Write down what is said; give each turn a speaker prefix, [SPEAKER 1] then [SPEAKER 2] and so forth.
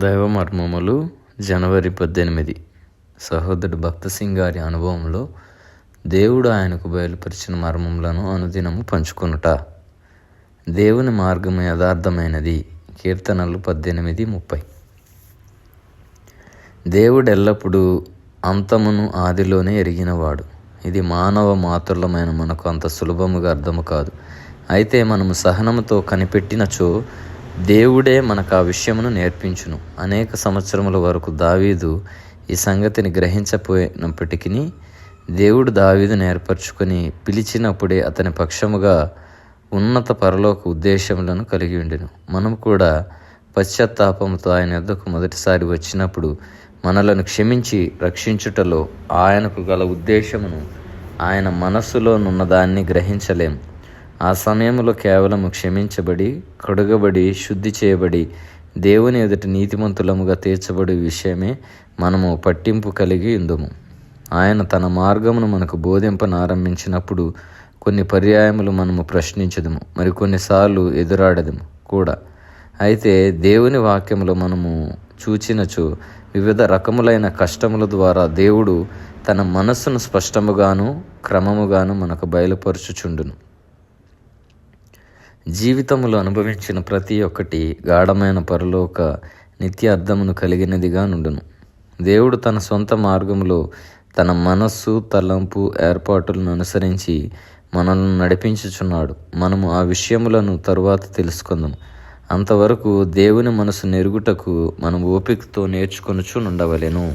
[SPEAKER 1] దైవమర్మములు జనవరి 18. సహోదరుడు భక్త సింగ్ గారి అనుభవంలో దేవుడు ఆయనకు బయలుపరిచిన మర్మములను అనుదినము పంచుకొనుట. దేవుని మార్గము యథార్థమైనది. కీర్తనలు 18:30. దేవుడు ఎల్లప్పుడూ అంతమును ఆదిలోనే ఎరిగినవాడు. ఇది మానవ మాతృలమైన మనకు అంత సులభముగా అర్థము కాదు. అయితే మనము సహనముతో కనిపెట్టినచో దేవుడే మనకు ఆ విషయమును నేర్పించును. అనేక సంవత్సరముల వరకు దావీదు ఈ సంగతిని గ్రహించపోయినప్పటికీ దేవుడు దావీదును ఏర్పరచుకొని పిలిచినప్పుడే అతని పక్షముగా ఉన్నత పరలోక ఉద్దేశములను కలిగి ఉండెను. మనం కూడా పశ్చాత్తాపంతో ఆయన యొద్దకు మొదటిసారి వచ్చినప్పుడు మనలను క్షమించి రక్షించుటలో ఆయనకు గల ఉద్దేశమును, ఆయన మనస్సులోనున్న దాన్ని గ్రహించలేము. ఆ సమయంలో కేవలము క్షమించబడి, కడుగబడి, శుద్ధి చేయబడి, దేవుని ఎదుట నీతిమంతులముగా తీర్చబడి విషయమే మనము పట్టింపు కలిగి ఉందుము. ఆయన తన మార్గమును మనకు బోధింపనారంభించినప్పుడు కొన్ని పర్యాయములు మనము ప్రశ్నించదుము, మరికొన్నిసార్లు ఎదురాడదుము కూడా. అయితే దేవుని వాక్యములో మనము చూచినచో వివిధ రకములైన కష్టముల ద్వారా దేవుడు తన మనస్సును స్పష్టముగాను క్రమముగాను మనకు బయలుపరచుచుండును. జీవితములో అనుభవించిన ప్రతి ఒక్కటి గాఢమైన పరలోక నిత్య అర్థమును కలిగినదిగా నుండును. దేవుడు తన సొంత మార్గములో తన మనస్సు, తలంపు, ఏర్పాటులను అనుసరించి మనల్ని నడిపించుచున్నాడు. మనము ఆ విషయములను తరువాత తెలుసుకుందాము. అంతవరకు దేవుని మనసు నెరుగుటకు మనం ఓపికతో నేర్చుకొనుచు ఉండవలెను.